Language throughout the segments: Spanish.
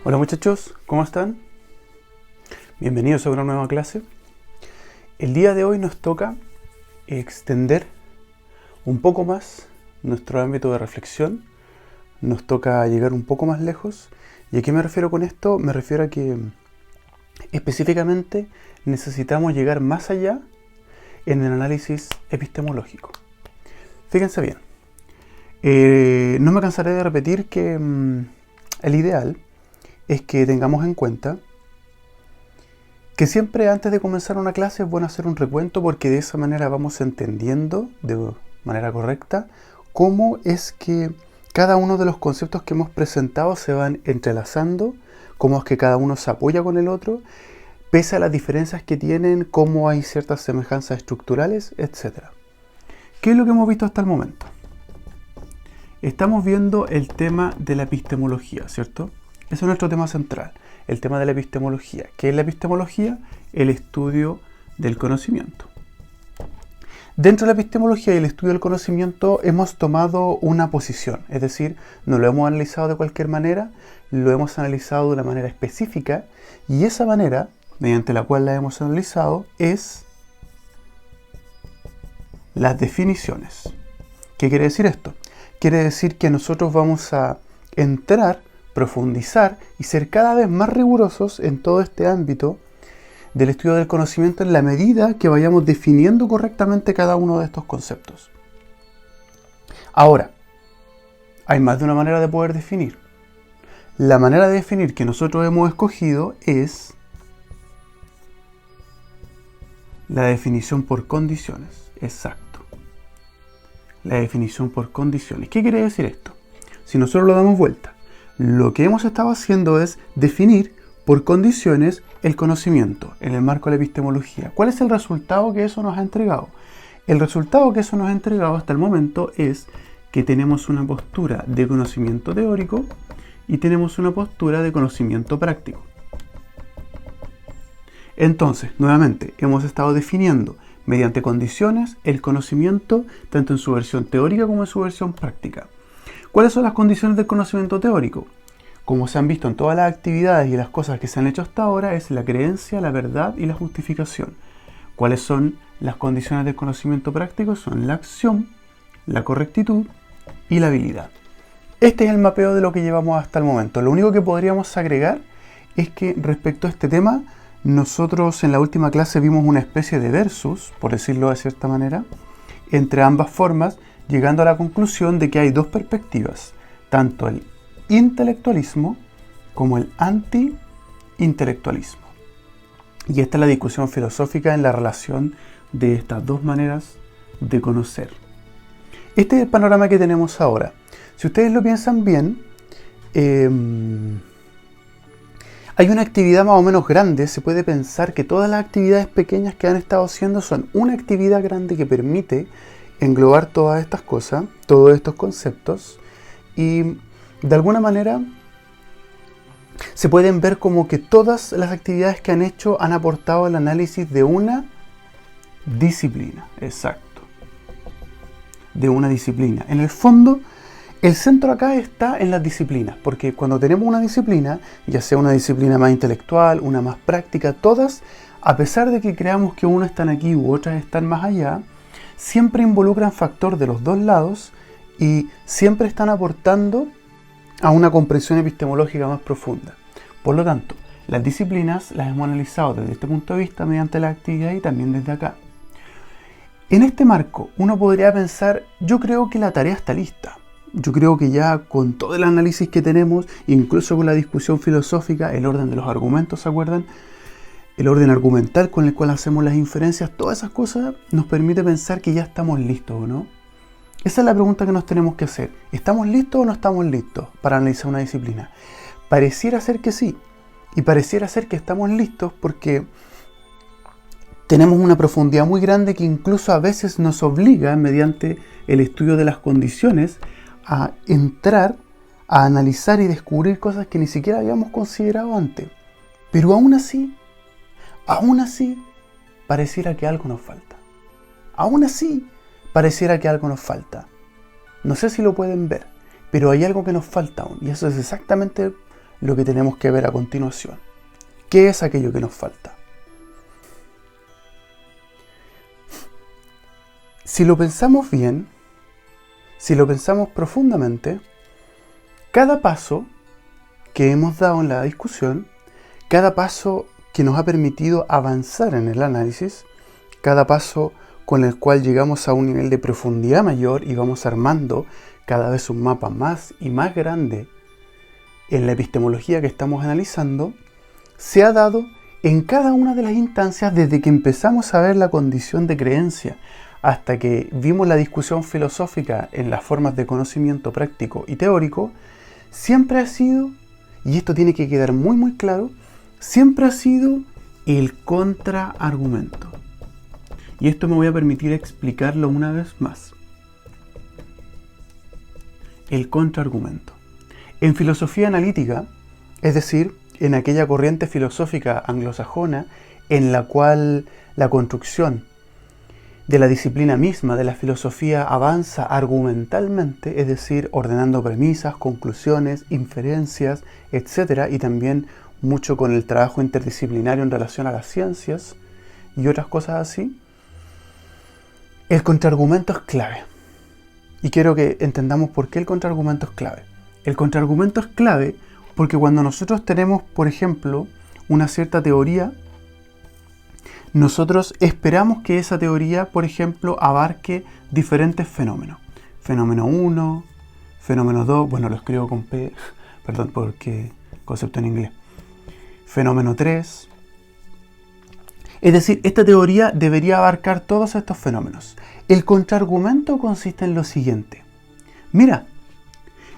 Hola muchachos, ¿cómo están? Bienvenidos a una nueva clase. El día de hoy nos toca extender un poco más nuestro ámbito de reflexión. Nos toca llegar un poco más lejos. ¿Y a qué me refiero con esto? Me refiero a que específicamente necesitamos llegar más allá en el análisis epistemológico. Fíjense bien. No me cansaré de repetir que el ideal es que tengamos en cuenta que siempre antes de comenzar una clase es bueno hacer un recuento, porque de esa manera vamos entendiendo de manera correcta cómo es que cada uno de los conceptos que hemos presentado se van entrelazando, cómo es que cada uno se apoya con el otro, pese a las diferencias que tienen, cómo hay ciertas semejanzas estructurales, etc. ¿Qué es lo que hemos visto hasta el momento? Estamos viendo el tema de la epistemología, ¿cierto? Ese es nuestro tema central, el tema de la epistemología. ¿Qué es la epistemología? El estudio del conocimiento. Dentro de la epistemología y el estudio del conocimiento hemos tomado una posición, es decir, no lo hemos analizado de cualquier manera, lo hemos analizado de una manera específica, y esa manera, mediante la cual la hemos analizado, es las definiciones. ¿Qué quiere decir esto? Quiere decir que nosotros vamos a entrar, profundizar y ser cada vez más rigurosos en todo este ámbito del estudio del conocimiento en la medida que vayamos definiendo correctamente cada uno de estos conceptos. Ahora, hay más de una manera de poder definir. La manera de definir que nosotros hemos escogido es la definición por condiciones. Exacto. La definición por condiciones. ¿Qué quiere decir esto? Si nosotros lo damos vuelta, lo que hemos estado haciendo es definir por condiciones el conocimiento en el marco de la epistemología. ¿Cuál es el resultado que eso nos ha entregado? El resultado que eso nos ha entregado hasta el momento es que tenemos una postura de conocimiento teórico y tenemos una postura de conocimiento práctico. Entonces, nuevamente, hemos estado definiendo mediante condiciones el conocimiento tanto en su versión teórica como en su versión práctica. ¿Cuáles son las condiciones del conocimiento teórico? Como se han visto en todas las actividades y las cosas que se han hecho hasta ahora, es la creencia, la verdad y la justificación. ¿Cuáles son las condiciones del conocimiento práctico? Son la acción, la correctitud y la habilidad. Este es el mapeo de lo que llevamos hasta el momento. Lo único que podríamos agregar es que respecto a este tema, nosotros en la última clase vimos una especie de versus, por decirlo de cierta manera, entre ambas formas, llegando a la conclusión de que hay dos perspectivas, tanto el intelectualismo como el anti-intelectualismo. Y esta es la discusión filosófica en la relación de estas dos maneras de conocer. Este es el panorama que tenemos ahora. Si ustedes lo piensan bien, hay una actividad más o menos grande. Se puede pensar que todas las actividades pequeñas que han estado haciendo son una actividad grande que permite englobar todas estas cosas, todos estos conceptos, y de alguna manera se pueden ver como que todas las actividades que han hecho han aportado al análisis de una disciplina. Exacto. De una disciplina. En el fondo, el centro acá está en las disciplinas, porque cuando tenemos una disciplina, ya sea una disciplina más intelectual, una más práctica, todas, a pesar de que creamos que unas están aquí u otras están más allá, siempre involucran factor de los dos lados y siempre están aportando a una comprensión epistemológica más profunda. Por lo tanto, las disciplinas las hemos analizado desde este punto de vista mediante la actividad y también desde acá. En este marco, uno podría pensar, yo creo que la tarea está lista. Yo creo que ya con todo el análisis que tenemos, incluso con la discusión filosófica, el orden de los argumentos, ¿se acuerdan? El orden argumental con el cual hacemos las inferencias, todas esas cosas nos permite pensar que ya estamos listos, ¿o no? Esa es la pregunta que nos tenemos que hacer. ¿Estamos listos o no estamos listos para analizar una disciplina? Pareciera ser que sí, y pareciera ser que estamos listos porque tenemos una profundidad muy grande que incluso a veces nos obliga, mediante el estudio de las condiciones, a entrar, a analizar y descubrir cosas que ni siquiera habíamos considerado antes. Pero aún así, pareciera que algo nos falta. Aún así, pareciera que algo nos falta. No sé si lo pueden ver, pero hay algo que nos falta aún. Y eso es exactamente lo que tenemos que ver a continuación. ¿Qué es aquello que nos falta? Si lo pensamos bien, si lo pensamos profundamente, cada paso que hemos dado en la discusión, cada paso que nos ha permitido avanzar en el análisis, cada paso con el cual llegamos a un nivel de profundidad mayor y vamos armando cada vez un mapa más y más grande en la epistemología que estamos analizando, se ha dado en cada una de las instancias desde que empezamos a ver la condición de creencia hasta que vimos la discusión filosófica en las formas de conocimiento práctico y teórico, siempre ha sido, y esto tiene que quedar muy muy claro, siempre ha sido el contraargumento. Y esto me voy a permitir explicarlo una vez más. El contraargumento. En filosofía analítica, es decir, en aquella corriente filosófica anglosajona en la cual la construcción de la disciplina misma de la filosofía avanza argumentalmente, es decir, ordenando premisas, conclusiones, inferencias, etc., y también mucho con el trabajo interdisciplinario en relación a las ciencias y otras cosas así, el contraargumento es clave. Y quiero que entendamos por qué el contraargumento es clave. El contraargumento es clave porque cuando nosotros tenemos, por ejemplo, una cierta teoría, nosotros esperamos que esa teoría, por ejemplo, abarque diferentes fenómenos. Fenómeno 1, fenómeno 2, bueno, lo escribo con P, perdón, porque concepto en inglés. Fenómeno 3. Es decir, esta teoría debería abarcar todos estos fenómenos. El contraargumento consiste en lo siguiente. Mira,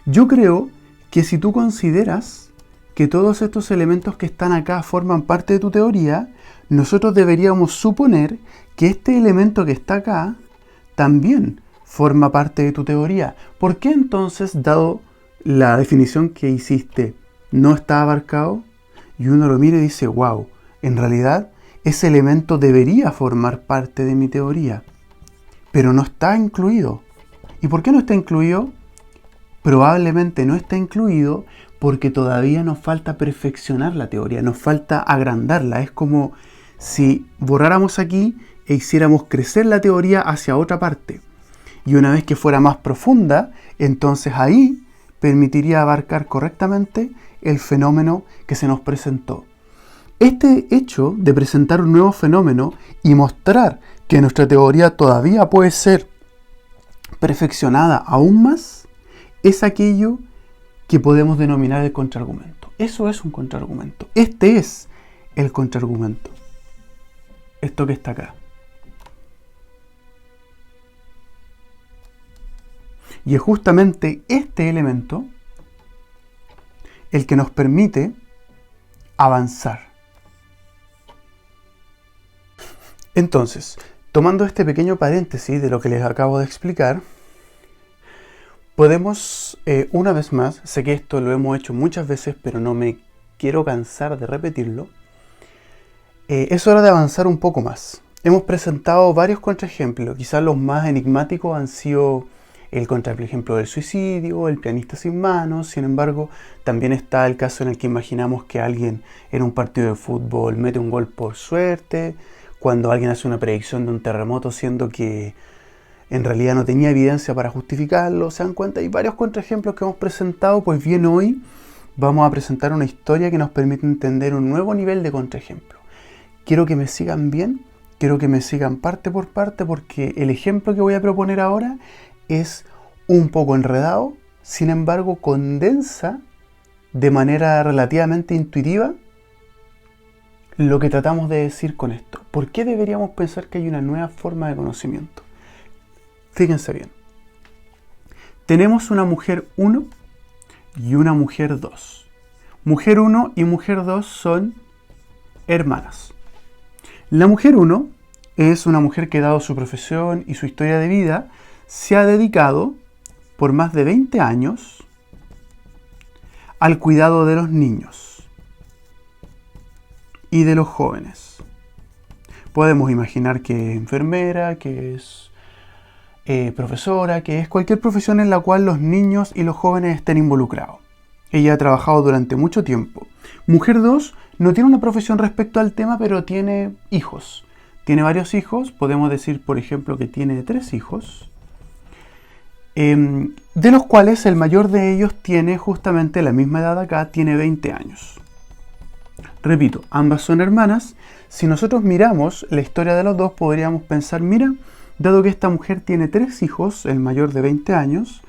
yo creo que si tú consideras que todos estos elementos que están acá forman parte de tu teoría, nosotros deberíamos suponer que este elemento que está acá también forma parte de tu teoría. ¿Por qué entonces, dado la definición que hiciste, no está abarcado? Y uno lo mira y dice, wow, en realidad ese elemento debería formar parte de mi teoría, pero no está incluido. ¿Y por qué no está incluido? Probablemente no está incluido porque todavía nos falta perfeccionar la teoría, nos falta agrandarla. Es como si borráramos aquí e hiciéramos crecer la teoría hacia otra parte. Y una vez que fuera más profunda, entonces ahí permitiría abarcar correctamente el fenómeno que se nos presentó. Este hecho de presentar un nuevo fenómeno y mostrar que nuestra teoría todavía puede ser perfeccionada aún más, es aquello que podemos denominar el contraargumento. Eso es un contraargumento. Este es el contraargumento. Esto que está acá. Y es justamente este elemento el que nos permite avanzar. Entonces, tomando este pequeño paréntesis de lo que les acabo de explicar, podemos, una vez más, sé que esto lo hemos hecho muchas veces, pero no me quiero cansar de repetirlo, es hora de avanzar un poco más. Hemos presentado varios contraejemplos, quizás los más enigmáticos han sido el contraejemplo del suicidio, el pianista sin manos. Sin embargo, también está el caso en el que imaginamos que alguien en un partido de fútbol mete un gol por suerte, cuando alguien hace una predicción de un terremoto siendo que en realidad no tenía evidencia para justificarlo. ¿Se dan cuenta? Hay varios contraejemplos que hemos presentado. Pues bien, hoy vamos a presentar una historia que nos permite entender un nuevo nivel de contraejemplo. Quiero que me sigan bien, quiero que me sigan parte por parte, porque el ejemplo que voy a proponer ahora es un poco enredado, sin embargo condensa de manera relativamente intuitiva lo que tratamos de decir con esto. ¿Por qué deberíamos pensar que hay una nueva forma de conocimiento? Fíjense bien. Tenemos una mujer 1 y una mujer 2. Mujer 1 y mujer 2 son hermanas. La mujer 1 es una mujer que, dado su profesión y su historia de vida, se ha dedicado por más de 20 años al cuidado de los niños y de los jóvenes. Podemos imaginar que es enfermera, que es profesora, que es cualquier profesión en la cual los niños y los jóvenes estén involucrados. Ella ha trabajado durante mucho tiempo. Mujer 2 no tiene una profesión respecto al tema, pero tiene hijos. Tiene varios hijos. Podemos decir, por ejemplo, que tiene 3 hijos. De los cuales el mayor de ellos tiene justamente la misma edad acá, tiene 20 años. Repito, ambas son hermanas. Si nosotros miramos la historia de los dos, podríamos pensar, mira, dado que esta mujer tiene 3 hijos, el mayor de 20 años,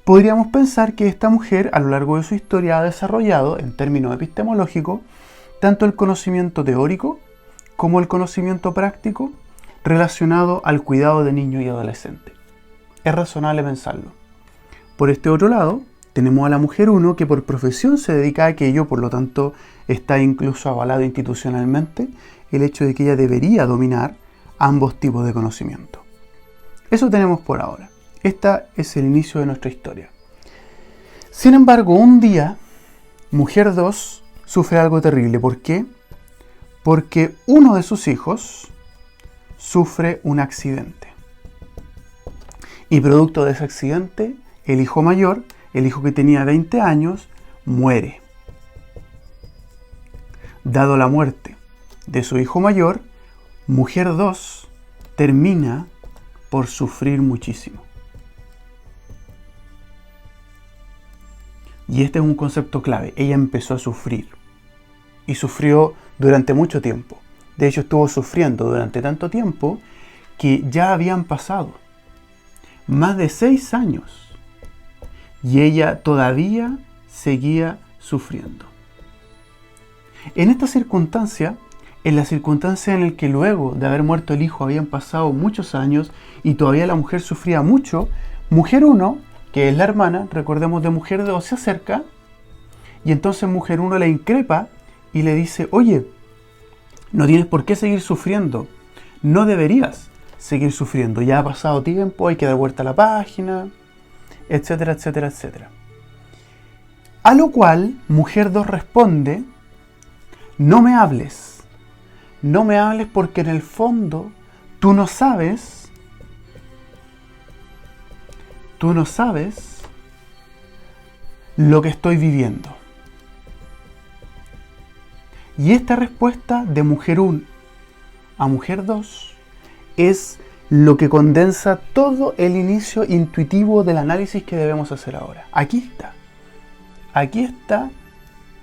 podríamos pensar que esta mujer a lo largo de su historia ha desarrollado, en términos epistemológicos, tanto el conocimiento teórico como el conocimiento práctico relacionado al cuidado de niños y adolescentes. Es razonable pensarlo. Por este otro lado, tenemos a la mujer 1 que por profesión se dedica a aquello, por lo tanto está incluso avalado institucionalmente el hecho de que ella debería dominar ambos tipos de conocimiento. Eso tenemos por ahora. Este es el inicio de nuestra historia. Sin embargo, un día, mujer 2 sufre algo terrible. ¿Por qué? Porque uno de sus hijos sufre un accidente. Y producto de ese accidente, el hijo mayor, el hijo que tenía 20 años, muere. Dado la muerte de su hijo mayor, mujer 2 termina por sufrir muchísimo. Y este es un concepto clave. Ella empezó a sufrir. Y sufrió durante mucho tiempo. De hecho, estuvo sufriendo durante tanto tiempo que ya habían pasado más de 6 años. Y ella todavía seguía sufriendo. En esta circunstancia, en la circunstancia en la que luego de haber muerto el hijo habían pasado muchos años y todavía la mujer sufría mucho, mujer 1, que es la hermana, recordemos de mujer 2, se acerca y entonces mujer 1 le increpa y le dice, oye, no tienes por qué seguir sufriendo, no deberías seguir sufriendo, ya ha pasado tiempo, hay que dar vuelta a la página, etcétera, etcétera, etcétera. A lo cual mujer 2 responde, no me hables porque en el fondo tú no sabes lo que estoy viviendo. Y esta respuesta de mujer 1 a mujer 2 es lo que condensa todo el inicio intuitivo del análisis que debemos hacer ahora. Aquí está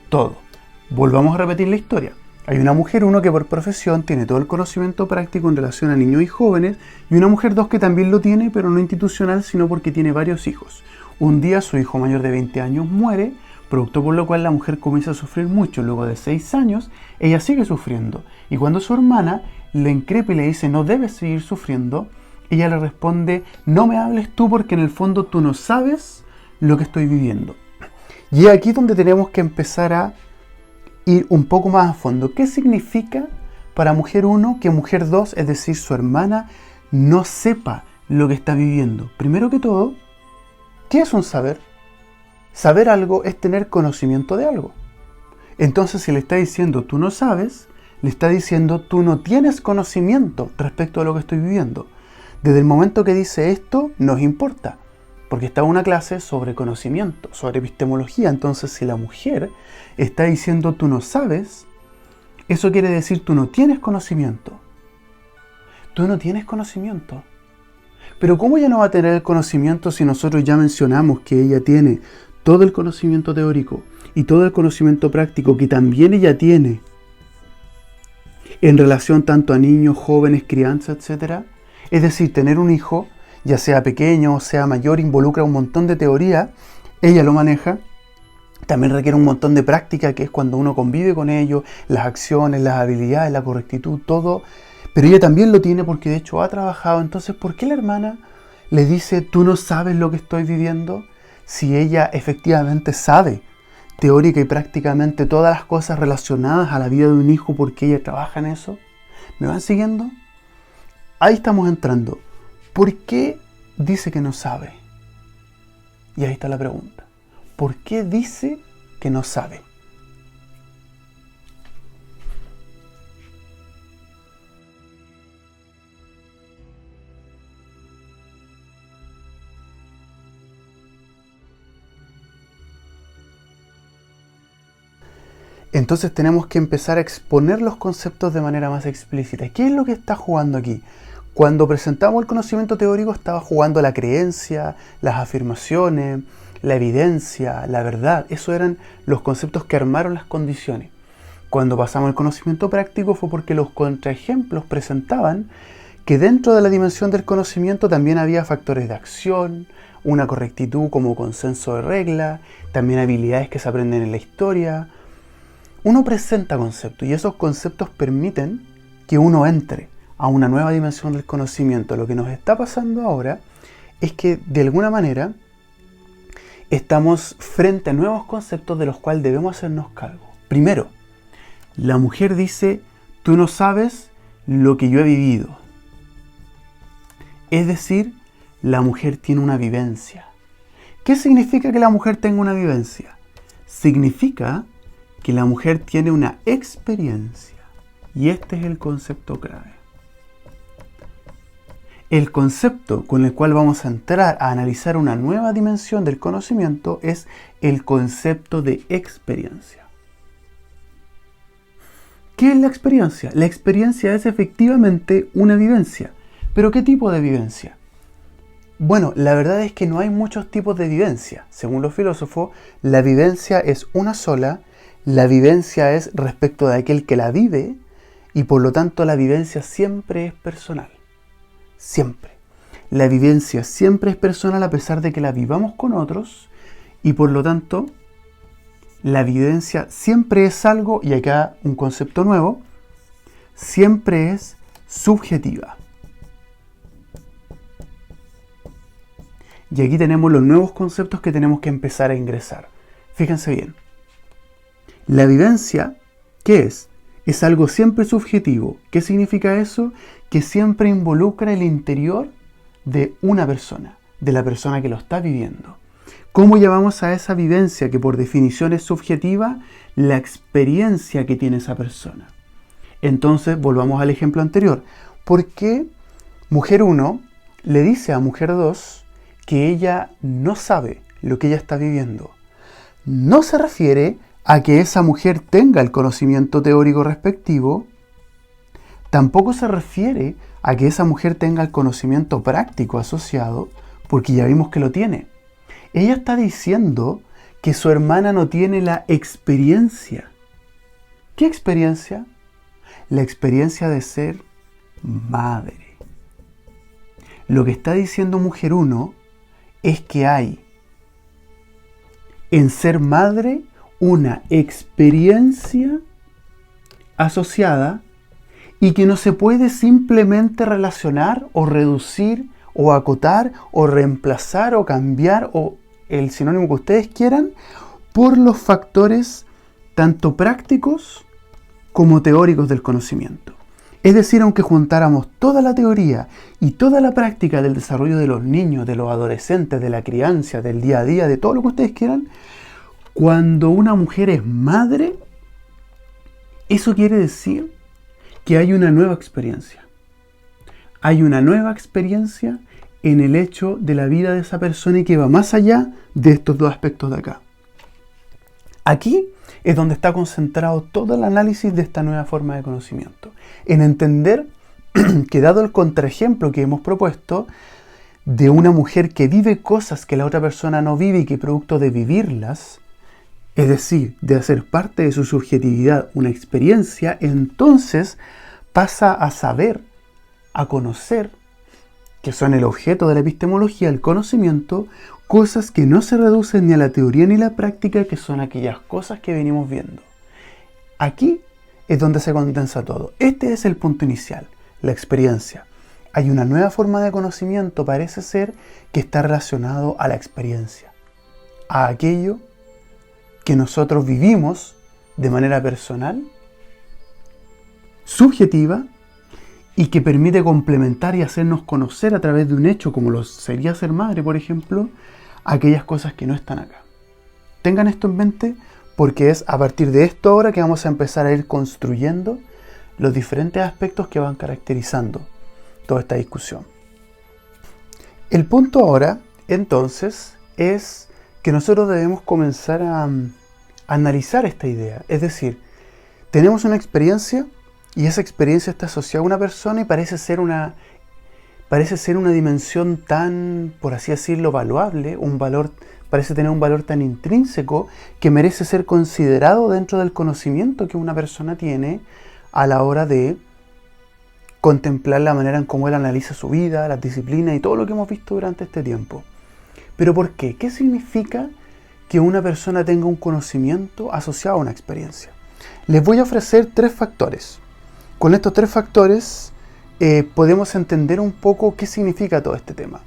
todo. Volvamos a repetir la historia. Hay una mujer 1 que por profesión tiene todo el conocimiento práctico en relación a niños y jóvenes, y una mujer 2 que también lo tiene, pero no institucional, sino porque tiene varios hijos. Un día su hijo mayor de 20 años muere, producto por lo cual la mujer comienza a sufrir mucho. Luego de 6 años, ella sigue sufriendo. Y cuando su hermana le increpa y le dice, no debes seguir sufriendo, ella le responde, no me hables tú porque en el fondo tú no sabes lo que estoy viviendo. Y es aquí donde tenemos que empezar a ir un poco más a fondo. ¿Qué significa para mujer 1 que mujer 2, es decir, su hermana, no sepa lo que está viviendo? Primero que todo, ¿qué es un saber? Saber algo es tener conocimiento de algo. Entonces, si le está diciendo tú no sabes, le está diciendo tú no tienes conocimiento respecto a lo que estoy viviendo. Desde el momento que dice esto, nos importa, porque está en una clase sobre conocimiento, sobre epistemología. Entonces, si la mujer está diciendo tú no sabes, eso quiere decir tú no tienes conocimiento. Tú no tienes conocimiento. Pero ¿cómo ella no va a tener el conocimiento si nosotros ya mencionamos que ella tiene todo el conocimiento teórico y todo el conocimiento práctico que también ella tiene en relación tanto a niños, jóvenes, crianzas, etc.? Es decir, tener un hijo, ya sea pequeño o sea mayor, involucra un montón de teoría, ella lo maneja, también requiere un montón de práctica, que es cuando uno convive con ellos, las acciones, las habilidades, la correctitud, todo, pero ella también lo tiene porque de hecho ha trabajado. Entonces, ¿por qué la hermana le dice, tú no sabes lo que estoy viviendo? Si ella efectivamente sabe teórica y prácticamente todas las cosas relacionadas a la vida de un hijo porque ella trabaja en eso. ¿Me van siguiendo? Ahí estamos entrando. ¿Por qué dice que no sabe? Y ahí está la pregunta. ¿Por qué dice que no sabe? Entonces tenemos que empezar a exponer los conceptos de manera más explícita. ¿Qué es lo que está jugando aquí? Cuando presentamos el conocimiento teórico estaba jugando la creencia, las afirmaciones, la evidencia, la verdad. Esos eran los conceptos que armaron las condiciones. Cuando pasamos al conocimiento práctico fue porque los contraejemplos presentaban que dentro de la dimensión del conocimiento también había factores de acción, una correctitud como consenso de regla, también habilidades que se aprenden en la historia. Uno presenta conceptos y esos conceptos permiten que uno entre a una nueva dimensión del conocimiento. Lo que nos está pasando ahora es que de alguna manera estamos frente a nuevos conceptos de los cuales debemos hacernos cargo. Primero, la mujer dice, tú no sabes lo que yo he vivido. Es decir, la mujer tiene una vivencia. ¿Qué significa que la mujer tenga una vivencia? Significa que la mujer tiene una experiencia. Y este es el concepto clave. El concepto con el cual vamos a entrar a analizar una nueva dimensión del conocimiento es el concepto de experiencia. ¿Qué es la experiencia? La experiencia es efectivamente una vivencia. ¿Pero qué tipo de vivencia? Bueno, la verdad es que no hay muchos tipos de vivencia. Según los filósofos, la vivencia es una sola. La vivencia es respecto de aquel que la vive y por lo tanto la vivencia siempre es personal. Siempre. La vivencia siempre es personal a pesar de que la vivamos con otros y por lo tanto la vivencia siempre es algo, y acá un concepto nuevo, siempre es subjetiva. Y aquí tenemos los nuevos conceptos que tenemos que empezar a ingresar. Fíjense bien. La vivencia, ¿qué es? Es algo siempre subjetivo. ¿Qué significa eso? Que siempre involucra el interior de una persona, de la persona que lo está viviendo. ¿Cómo llamamos a esa vivencia que por definición es subjetiva? La experiencia que tiene esa persona. Entonces, volvamos al ejemplo anterior. ¿Por qué mujer 1 le dice a mujer 2 que ella no sabe lo que ella está viviendo? No se refiere a que esa mujer tenga el conocimiento teórico respectivo, tampoco se refiere a que esa mujer tenga el conocimiento práctico asociado, porque ya vimos que lo tiene. Ella está diciendo que su hermana no tiene la experiencia. ¿Qué experiencia? La experiencia de ser madre. Lo que está diciendo mujer 1 es que hay en ser madre una experiencia asociada y que no se puede simplemente relacionar o reducir o acotar o reemplazar o cambiar o el sinónimo que ustedes quieran por los factores tanto prácticos como teóricos del conocimiento. Es decir, aunque juntáramos toda la teoría y toda la práctica del desarrollo de los niños, de los adolescentes, de la crianza, del día a día, de todo lo que ustedes quieran, cuando una mujer es madre, eso quiere decir que hay una nueva experiencia. Hay una nueva experiencia en el hecho de la vida de esa persona y que va más allá de estos dos aspectos de acá. Aquí es donde está concentrado todo el análisis de esta nueva forma de conocimiento. En entender que dado el contraejemplo que hemos propuesto de una mujer que vive cosas que la otra persona no vive y que producto de vivirlas, es decir, de hacer parte de su subjetividad una experiencia, entonces pasa a saber, a conocer, que son el objeto de la epistemología, el conocimiento, cosas que no se reducen ni a la teoría ni a la práctica, que son aquellas cosas que venimos viendo. Aquí es donde se condensa todo. Este es el punto inicial, la experiencia. Hay una nueva forma de conocimiento, parece ser, que está relacionado a la experiencia, a aquello que nosotros vivimos de manera personal, subjetiva, y que permite complementar y hacernos conocer a través de un hecho como lo sería ser madre, por ejemplo, aquellas cosas que no están acá. Tengan esto en mente porque es a partir de esto ahora que vamos a empezar a ir construyendo los diferentes aspectos que van caracterizando toda esta discusión. El punto ahora, entonces, es que nosotros debemos comenzar a analizar esta idea. Es decir, tenemos una experiencia y esa experiencia está asociada a una persona y parece ser una dimensión tan, por así decirlo, valuable, parece tener un valor tan intrínseco que merece ser considerado dentro del conocimiento que una persona tiene a la hora de contemplar la manera en cómo él analiza su vida, las disciplinas y todo lo que hemos visto durante este tiempo. ¿Pero por qué? ¿Qué significa que una persona tenga un conocimiento asociado a una experiencia? Les voy a ofrecer 3 factores. Con estos 3 factores podemos entender un poco qué significa todo este tema.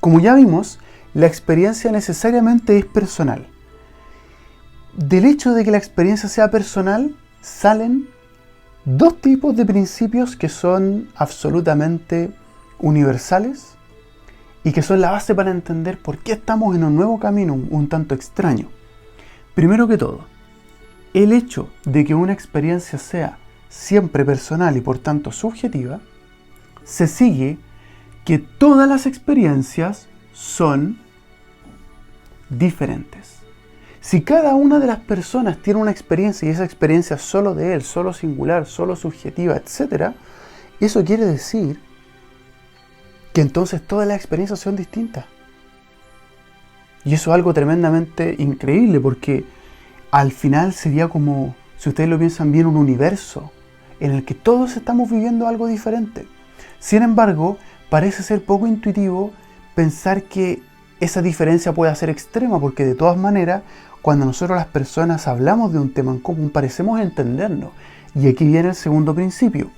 Como ya vimos, la experiencia necesariamente es personal. Del hecho de que la experiencia sea personal, salen 2 tipos de principios que son absolutamente universales y que son la base para entender por qué estamos en un nuevo camino un tanto extraño. Primero que todo, el hecho de que una experiencia sea siempre personal y por tanto subjetiva, se sigue que todas las experiencias son diferentes. Si cada una de las personas tiene una experiencia y esa experiencia solo de él, solo singular, solo subjetiva, etc., eso quiere decir que entonces todas las experiencias son distintas. Y eso es algo tremendamente increíble porque al final sería como, si ustedes lo piensan bien, un universo en el que todos estamos viviendo algo diferente. Sin embargo, parece ser poco intuitivo pensar que esa diferencia pueda ser extrema, porque de todas maneras, cuando nosotros las personas hablamos de un tema en común, parecemos entendernos. Y aquí viene el segundo principio.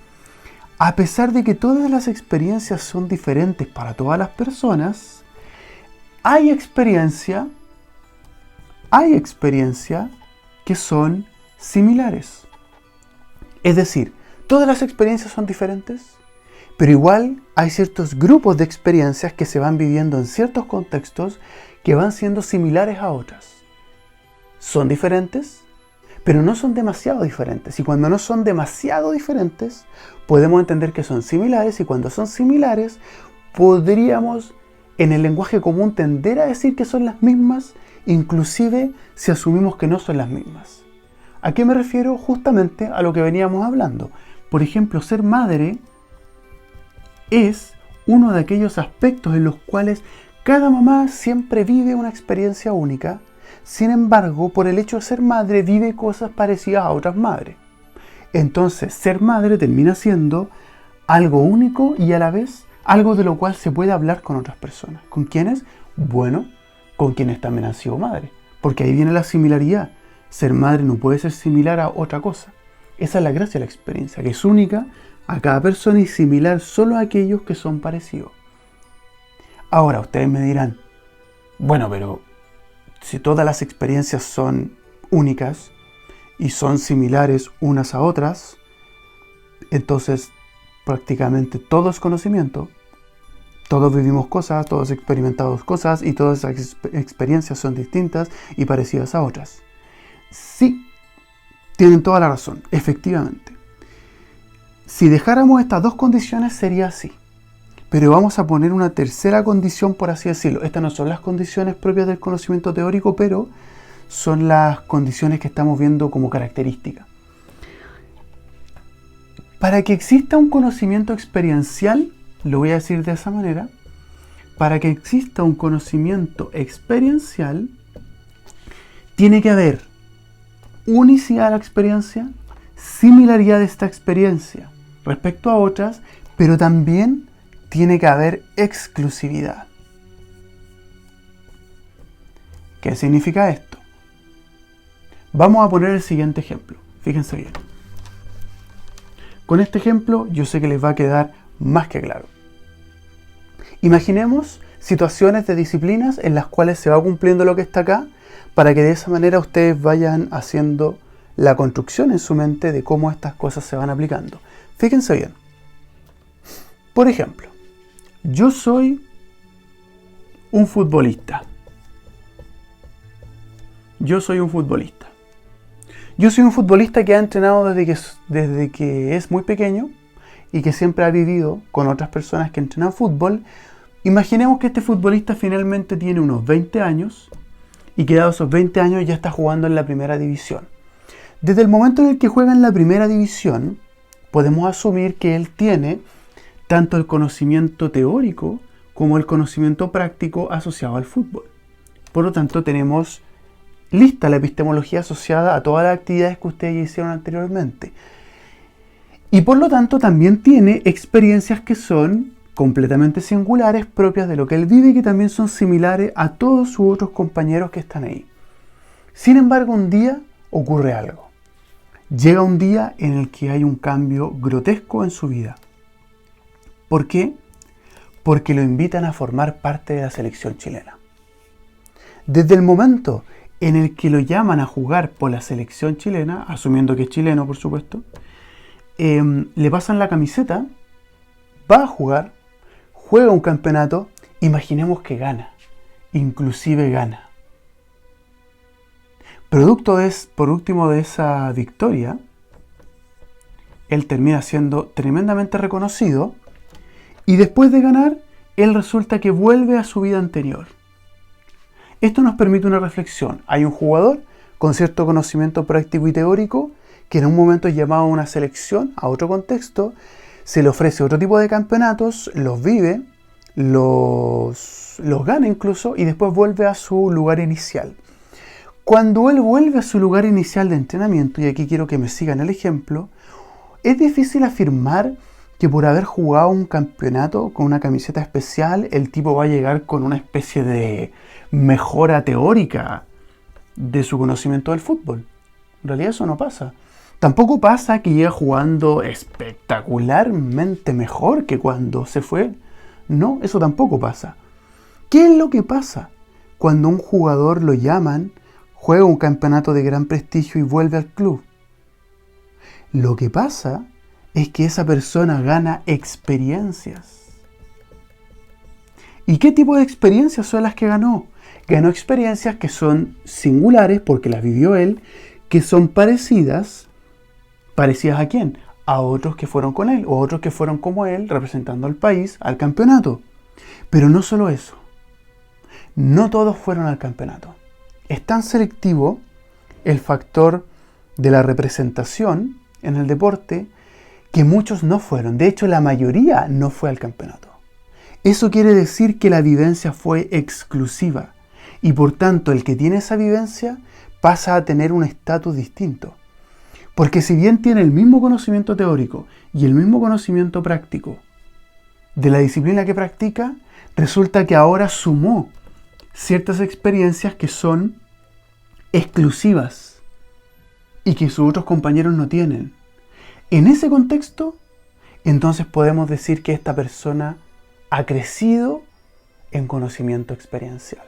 A pesar de que todas las experiencias son diferentes para todas las personas, hay experiencias que son similares. Es decir, todas las experiencias son diferentes, pero igual hay ciertos grupos de experiencias que se van viviendo en ciertos contextos que van siendo similares a otras. Son diferentes, pero no son demasiado diferentes. Y cuando no son demasiado diferentes, podemos entender que son similares. Y cuando son similares, podríamos en el lenguaje común tender a decir que son las mismas, inclusive si asumimos que no son las mismas. ¿A qué me refiero? Justamente a lo que veníamos hablando. Por ejemplo, ser madre es uno de aquellos aspectos en los cuales cada mamá siempre vive una experiencia única. Sin embargo, por el hecho de ser madre, vive cosas parecidas a otras madres. Entonces, ser madre termina siendo algo único y a la vez algo de lo cual se puede hablar con otras personas. ¿Con quiénes? Bueno, con quienes también han sido madres. Porque ahí viene la similaridad. Ser madre no puede ser similar a otra cosa. Esa es la gracia de la experiencia, que es única a cada persona y similar solo a aquellos que son parecidos. Ahora, ustedes me dirán, bueno, pero si todas las experiencias son únicas y son similares unas a otras, entonces prácticamente todo es conocimiento. Todos vivimos cosas, todos experimentamos cosas y todas esas experiencias son distintas y parecidas a otras. Sí, tienen toda la razón, efectivamente. Si dejáramos estas 2 condiciones sería así. Pero vamos a poner una tercera condición, por así decirlo. Estas no son las condiciones propias del conocimiento teórico, pero son las condiciones que estamos viendo como característica. Para que exista un conocimiento experiencial, lo voy a decir de esa manera, para que exista un conocimiento experiencial, tiene que haber unicidad de la experiencia, similaridad de esta experiencia respecto a otras, pero también tiene que haber exclusividad. ¿Qué significa esto? Vamos a poner el siguiente ejemplo. Fíjense bien. Con este ejemplo yo sé que les va a quedar más que claro. Imaginemos situaciones de disciplinas en las cuales se va cumpliendo lo que está acá, para que de esa manera ustedes vayan haciendo la construcción en su mente de cómo estas cosas se van aplicando. Fíjense bien. Por ejemplo, yo soy un futbolista. Yo soy un futbolista que ha entrenado desde que es muy pequeño y que siempre ha vivido con otras personas que entrenan fútbol. Imaginemos que este futbolista finalmente tiene unos 20 años y que dado esos 20 años ya está jugando en la primera división. Desde el momento en el que juega en la primera división, podemos asumir que él tiene tanto el conocimiento teórico como el conocimiento práctico asociado al fútbol. Por lo tanto, tenemos lista la epistemología asociada a todas las actividades que ustedes ya hicieron anteriormente. Y por lo tanto, también tiene experiencias que son completamente singulares, propias de lo que él vive y que también son similares a todos sus otros compañeros que están ahí. Sin embargo, un día ocurre algo. Llega un día en el que hay un cambio grotesco en su vida. ¿Por qué? Porque lo invitan a formar parte de la selección chilena. Desde el momento en el que lo llaman a jugar por la selección chilena, asumiendo que es chileno, por supuesto, le pasan la camiseta, va a jugar, juega un campeonato, imaginemos que gana, inclusive gana. Producto por último de esa victoria, él termina siendo tremendamente reconocido y después de ganar, él resulta que vuelve a su vida anterior. Esto nos permite una reflexión. Hay un jugador con cierto conocimiento práctico y teórico que en un momento es llamado a una selección, a otro contexto, se le ofrece otro tipo de campeonatos, los vive, los gana incluso y después vuelve a su lugar inicial. Cuando él vuelve a su lugar inicial de entrenamiento, y aquí quiero que me sigan el ejemplo, es difícil afirmar que por haber jugado un campeonato con una camiseta especial, el tipo va a llegar con una especie de mejora teórica de su conocimiento del fútbol. En realidad eso no pasa. Tampoco pasa que llega jugando espectacularmente mejor que cuando se fue. No, eso tampoco pasa. ¿Qué es lo que pasa cuando un jugador lo llaman, juega un campeonato de gran prestigio y vuelve al club? Lo que pasa es que esa persona gana experiencias. ¿Y qué tipo de experiencias son las que ganó? Ganó experiencias que son singulares porque las vivió él, que son parecidas. ¿Parecidas a quién? A otros que fueron con él o otros que fueron como él representando al país al campeonato. Pero no solo eso. No todos fueron al campeonato. Es tan selectivo el factor de la representación en el deporte que muchos no fueron. De hecho, la mayoría no fue al campeonato. Eso quiere decir que la vivencia fue exclusiva y por tanto el que tiene esa vivencia pasa a tener un estatus distinto. Porque si bien tiene el mismo conocimiento teórico y el mismo conocimiento práctico de la disciplina que practica, resulta que ahora sumó ciertas experiencias que son exclusivas y que sus otros compañeros no tienen. En ese contexto, entonces podemos decir que esta persona ha crecido en conocimiento experiencial.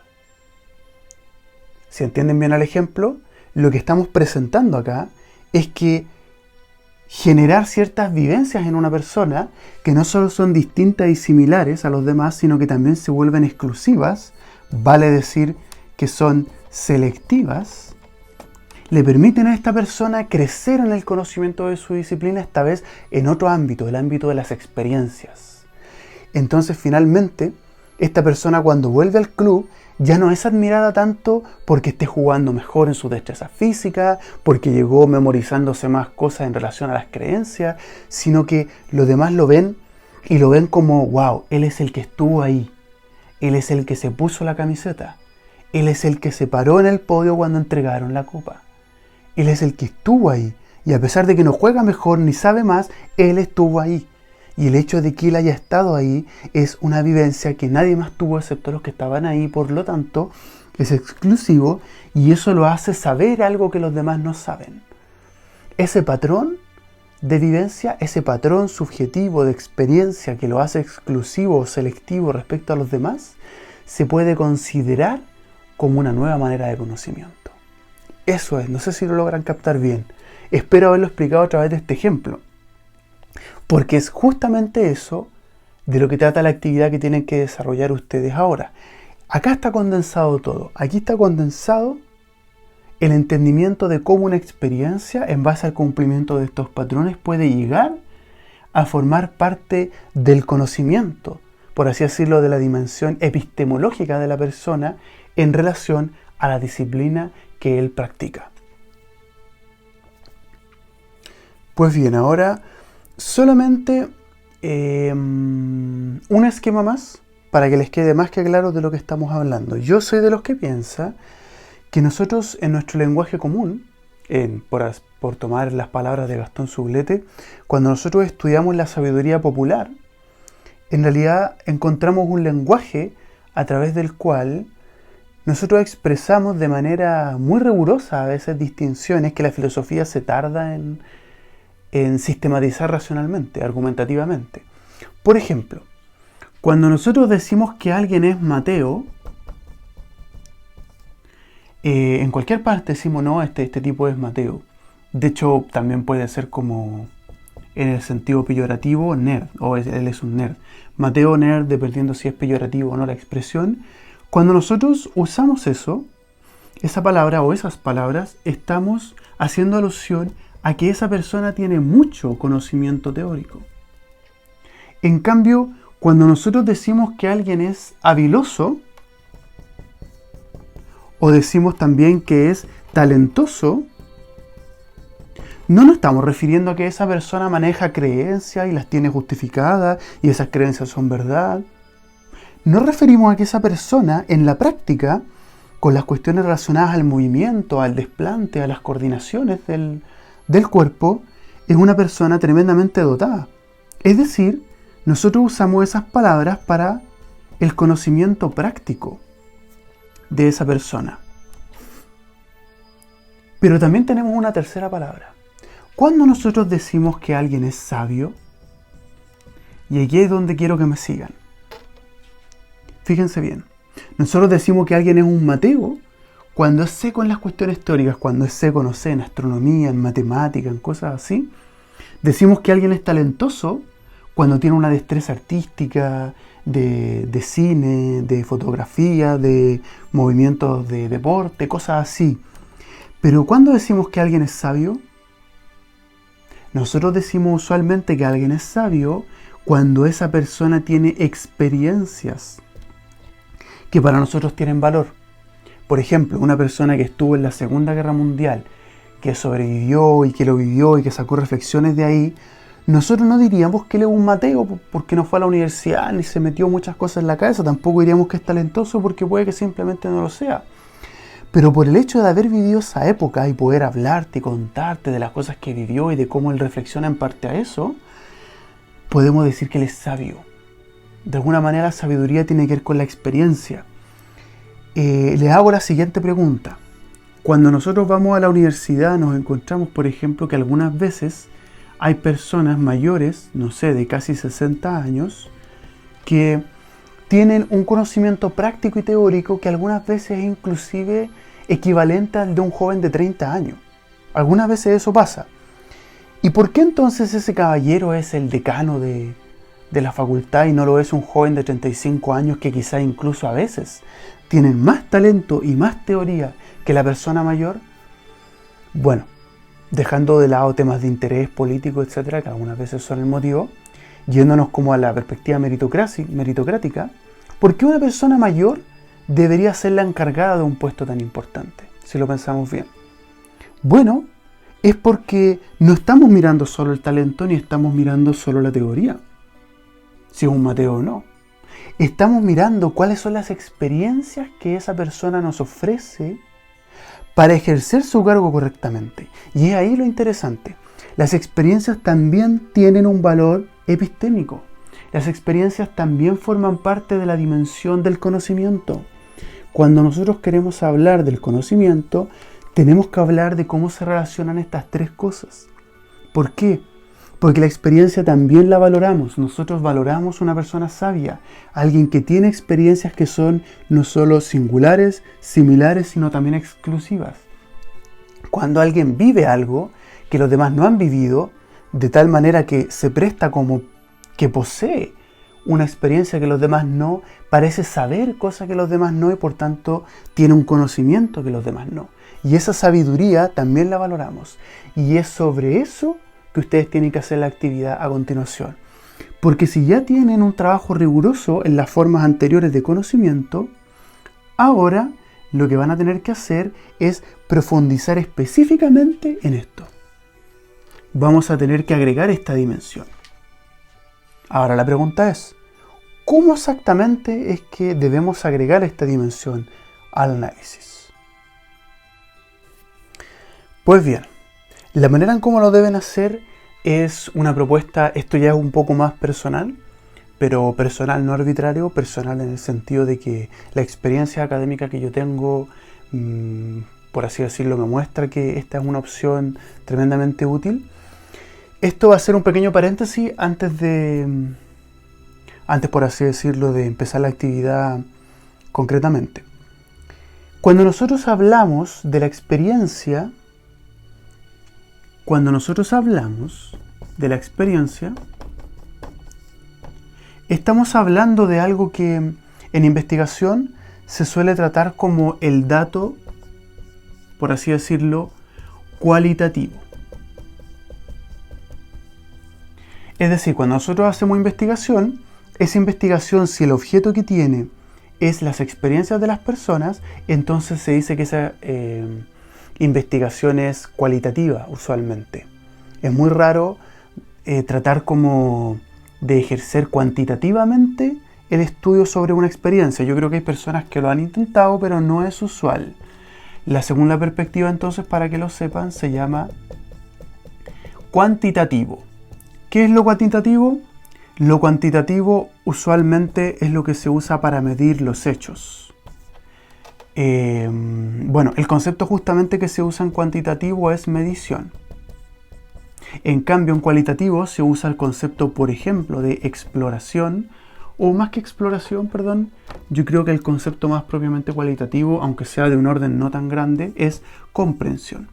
Si entienden bien el ejemplo, lo que estamos presentando acá es que generar ciertas vivencias en una persona que no solo son distintas y similares a los demás, sino que también se vuelven exclusivas, vale decir que son selectivas, le permiten a esta persona crecer en el conocimiento de su disciplina, esta vez en otro ámbito, el ámbito de las experiencias. Entonces, finalmente, esta persona cuando vuelve al club ya no es admirada tanto porque esté jugando mejor en su destreza física, porque llegó memorizándose más cosas en relación a las creencias, sino que los demás lo ven y lo ven como, wow, él es el que estuvo ahí, él es el que se puso la camiseta, él es el que se paró en el podio cuando entregaron la copa, él es el que estuvo ahí y a pesar de que no juega mejor ni sabe más, él estuvo ahí. Y el hecho de que él haya estado ahí es una vivencia que nadie más tuvo excepto los que estaban ahí, por lo tanto es exclusivo y eso lo hace saber algo que los demás no saben. Ese patrón de vivencia, ese patrón subjetivo de experiencia que lo hace exclusivo o selectivo respecto a los demás, se puede considerar como una nueva manera de conocimiento. Eso es, no sé si lo logran captar bien. Espero haberlo explicado a través de este ejemplo. Porque es justamente eso de lo que trata la actividad que tienen que desarrollar ustedes ahora. Acá está condensado todo. Aquí está condensado el entendimiento de cómo una experiencia, en base al cumplimiento de estos patrones, puede llegar a formar parte del conocimiento, por así decirlo, de la dimensión epistemológica de la persona en relación a la disciplina que él practica. Pues bien, ahora solamente un esquema más para que les quede más que claro de lo que estamos hablando. Yo soy de los que piensa que nosotros en nuestro lenguaje común, por tomar las palabras de Gastón Sublete, cuando nosotros estudiamos la sabiduría popular, en realidad encontramos un lenguaje a través del cual nosotros expresamos de manera muy rigurosa a veces distinciones que la filosofía se tarda en sistematizar racionalmente, argumentativamente. Por ejemplo, cuando nosotros decimos que alguien es Mateo, en cualquier parte decimos, no, este tipo es Mateo. De hecho, también puede ser como en el sentido peyorativo, nerd, o él es un nerd. Mateo nerd, dependiendo si es peyorativo o no la expresión. Cuando nosotros usamos esa palabra o esas palabras, estamos haciendo alusión a que esa persona tiene mucho conocimiento teórico. En cambio, cuando nosotros decimos que alguien es habiloso, o decimos también que es talentoso, no nos estamos refiriendo a que esa persona maneja creencias y las tiene justificadas y esas creencias son verdad. Nos referimos a que esa persona en la práctica, con las cuestiones relacionadas al movimiento, al desplante, a las coordinaciones del cuerpo, es una persona tremendamente dotada. Es decir, nosotros usamos esas palabras para el conocimiento práctico de esa persona. Pero también tenemos una tercera palabra. Cuando nosotros decimos que alguien es sabio, y aquí es donde quiero que me sigan. Fíjense bien, nosotros decimos que alguien es un Mateo cuando es seco en las cuestiones teóricas, cuando es seco, no sé, en astronomía, en matemática, en cosas así. Decimos que alguien es talentoso cuando tiene una destreza artística, de cine, de fotografía, de movimientos de deporte, cosas así. Pero cuando decimos que alguien es sabio, nosotros decimos usualmente que alguien es sabio cuando esa persona tiene experiencias que para nosotros tienen valor. Por ejemplo, una persona que estuvo en la Segunda Guerra Mundial, que sobrevivió y que lo vivió y que sacó reflexiones de ahí, nosotros no diríamos que él es un Mateo porque no fue a la universidad ni se metió muchas cosas en la cabeza, tampoco diríamos que es talentoso porque puede que simplemente no lo sea. Pero por el hecho de haber vivido esa época y poder hablarte y contarte de las cosas que vivió y de cómo él reflexiona en parte a eso, podemos decir que él es sabio. De alguna manera la sabiduría tiene que ver con la experiencia. Le hago la siguiente pregunta. Cuando nosotros vamos a la universidad nos encontramos, por ejemplo, que algunas veces hay personas mayores, no sé, de casi 60 años, que tienen un conocimiento práctico y teórico que algunas veces es inclusive equivalente al de un joven de 30 años. Algunas veces eso pasa. ¿Y por qué entonces ese caballero es el decano de la facultad y no lo es un joven de 35 años que quizá incluso a veces tienen más talento y más teoría que la persona mayor? Bueno, dejando de lado temas de interés político, etcétera, que algunas veces son el motivo, yéndonos como a la perspectiva meritocrática, ¿por qué una persona mayor debería ser la encargada de un puesto tan importante? Si lo pensamos bien. Bueno, es porque no estamos mirando solo el talento ni estamos mirando solo la teoría, si es un Mateo o no. Estamos mirando cuáles son las experiencias que esa persona nos ofrece para ejercer su cargo correctamente. Y es ahí lo interesante. Las experiencias también tienen un valor epistémico. Las experiencias también forman parte de la dimensión del conocimiento. Cuando nosotros queremos hablar del conocimiento, tenemos que hablar de cómo se relacionan estas tres cosas. ¿Por qué? Porque la experiencia también la valoramos. Nosotros valoramos una persona sabia, alguien que tiene experiencias que son no solo singulares, similares, sino también exclusivas. Cuando alguien vive algo que los demás no han vivido, de tal manera que se presta como que posee una experiencia que los demás no, parece saber cosas que los demás no y por tanto tiene un conocimiento que los demás no. Y esa sabiduría también la valoramos. Y es sobre eso que ustedes tienen que hacer la actividad a continuación. Porque si ya tienen un trabajo riguroso en las formas anteriores de conocimiento, ahora lo que van a tener que hacer es profundizar específicamente en esto. vamos a tener que agregar esta dimensión. Ahora la pregunta es, ¿cómo exactamente es que debemos agregar esta dimensión al análisis? Pues bien, la manera en cómo lo deben hacer es una propuesta, esto ya es un poco más personal, pero personal no arbitrario, personal en el sentido de que la experiencia académica que yo tengo, por así decirlo, me muestra que esta es una opción tremendamente útil. Esto va a ser un pequeño paréntesis antes, por así decirlo, de empezar la actividad concretamente. Cuando nosotros hablamos de la experiencia, estamos hablando de algo que en investigación se suele tratar como el dato, por así decirlo, cualitativo. Es decir, cuando nosotros hacemos investigación, esa investigación, si el objeto que tiene es las experiencias de las personas, entonces se dice que esa investigación es cualitativa usualmente. Es muy raro tratar como de ejercer cuantitativamente el estudio sobre una experiencia. Yo creo que hay personas que lo han intentado, pero no es usual. La segunda perspectiva, entonces, para que lo sepan, se llama cuantitativo. ¿Qué es lo cuantitativo? Lo cuantitativo usualmente es lo que se usa para medir los hechos. El concepto justamente que se usa en cuantitativo es medición. En cambio, en cualitativo se usa el concepto, por ejemplo, de exploración, o más que exploración, yo creo que el concepto más propiamente cualitativo, aunque sea de un orden no tan grande, es comprensión.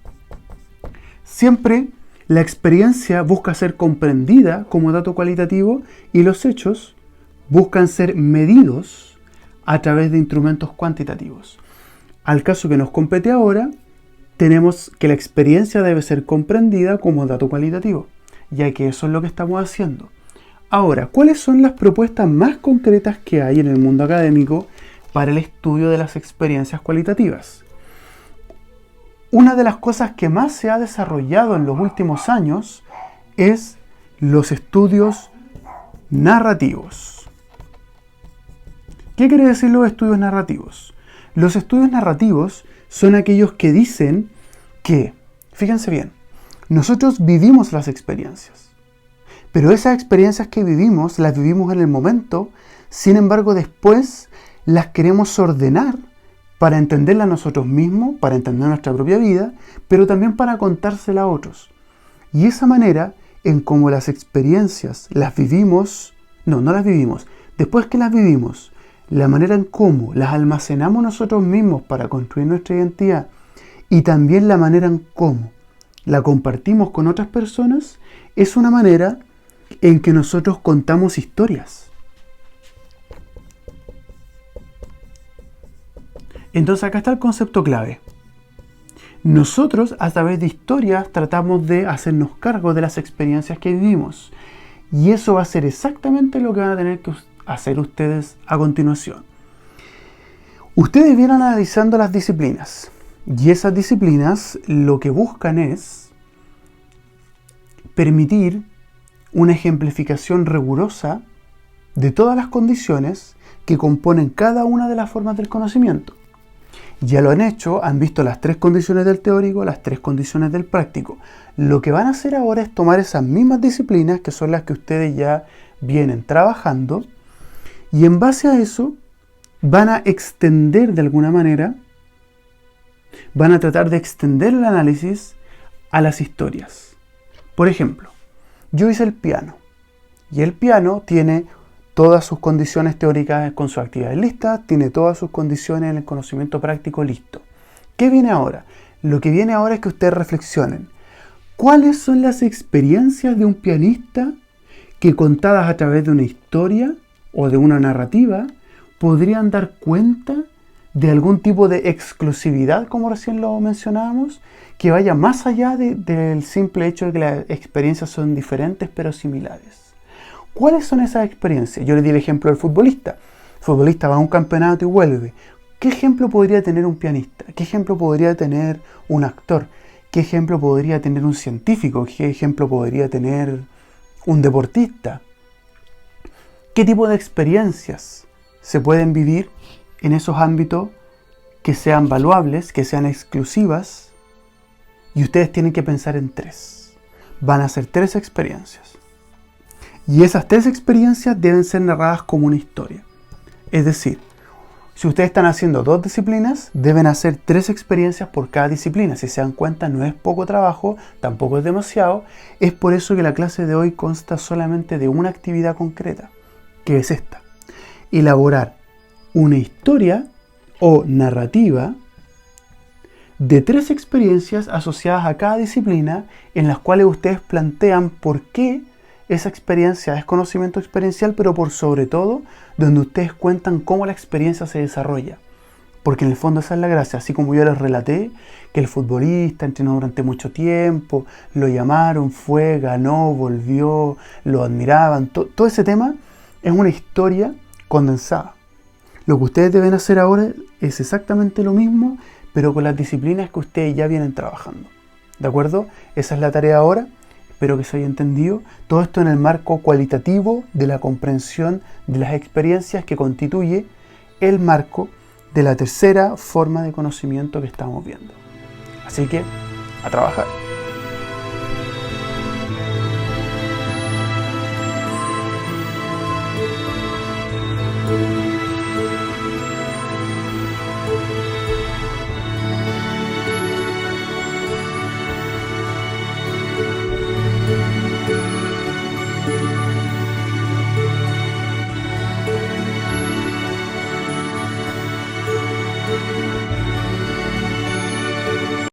Siempre la experiencia busca ser comprendida como dato cualitativo y los hechos buscan ser medidos a través de instrumentos cuantitativos. Al caso que nos compete ahora, tenemos que la experiencia debe ser comprendida como dato cualitativo, ya que eso es lo que estamos haciendo. Ahora, ¿cuáles son las propuestas más concretas que hay en el mundo académico para el estudio de las experiencias cualitativas? Una de las cosas que más se ha desarrollado en los últimos años es los estudios narrativos. ¿Qué quiere decir los estudios narrativos? Los estudios narrativos son aquellos que dicen que, fíjense bien, nosotros vivimos las experiencias, pero esas experiencias que vivimos, las vivimos en el momento, sin embargo después las queremos ordenar para entenderla nosotros mismos, para entender nuestra propia vida, pero también para contársela a otros. Y esa manera en cómo las experiencias las vivimos, no las vivimos, después que las vivimos, la manera en cómo las almacenamos nosotros mismos para construir nuestra identidad y también la manera en cómo la compartimos con otras personas, es una manera en que nosotros contamos historias. Entonces acá está el concepto clave. Nosotros a través de historias tratamos de hacernos cargo de las experiencias que vivimos. Y eso va a ser exactamente lo que van a tener que hacer ustedes a continuación. Ustedes vienen analizando las disciplinas. Y esas disciplinas lo que buscan es permitir una ejemplificación rigurosa de todas las condiciones que componen cada una de las formas del conocimiento. Ya lo han hecho, han visto las 3 condiciones del teórico, las 3 condiciones del práctico. Lo que van a hacer ahora es tomar esas mismas disciplinas, que son las que ustedes ya vienen trabajando, y en base a eso van a extender de alguna manera, van a tratar de extender el análisis a las historias. Por ejemplo, yo hice el piano, y el piano tiene todas sus condiciones teóricas con sus actividades listas, tiene todas sus condiciones en el conocimiento práctico listo. ¿Qué viene ahora? Lo que viene ahora es que ustedes reflexionen. ¿Cuáles son las experiencias de un pianista que, contadas a través de una historia o de una narrativa, podrían dar cuenta de algún tipo de exclusividad, como recién lo mencionábamos, que vaya más allá del simple hecho de que las experiencias son diferentes pero similares? ¿Cuáles son esas experiencias? Yo les di el ejemplo del futbolista. El futbolista va a un campeonato y vuelve. ¿Qué ejemplo podría tener un pianista? ¿Qué ejemplo podría tener un actor? ¿Qué ejemplo podría tener un científico? ¿Qué ejemplo podría tener un deportista? ¿Qué tipo de experiencias se pueden vivir en esos ámbitos que sean valuables, que sean exclusivas? Y ustedes tienen que pensar en 3. Van a ser 3 experiencias. Y esas 3 experiencias deben ser narradas como una historia. Es decir, si ustedes están haciendo 2 disciplinas, deben hacer 3 experiencias por cada disciplina. Si se dan cuenta, no es poco trabajo, tampoco es demasiado. Es por eso que la clase de hoy consta solamente de una actividad concreta, que es esta: elaborar una historia o narrativa de 3 experiencias asociadas a cada disciplina, en las cuales ustedes plantean por qué esa experiencia es conocimiento experiencial, pero por sobre todo, donde ustedes cuentan cómo la experiencia se desarrolla. Porque en el fondo esa es la gracia. Así como yo les relaté que el futbolista entrenó durante mucho tiempo, lo llamaron, fue, ganó, volvió, lo admiraban. Todo ese tema es una historia condensada. Lo que ustedes deben hacer ahora es exactamente lo mismo, pero con las disciplinas que ustedes ya vienen trabajando. ¿De acuerdo? Esa es la tarea ahora. Espero que se haya entendido. Todo esto en el marco cualitativo de la comprensión de las experiencias, que constituye el marco de la tercera forma de conocimiento que estamos viendo. Así que, a trabajar.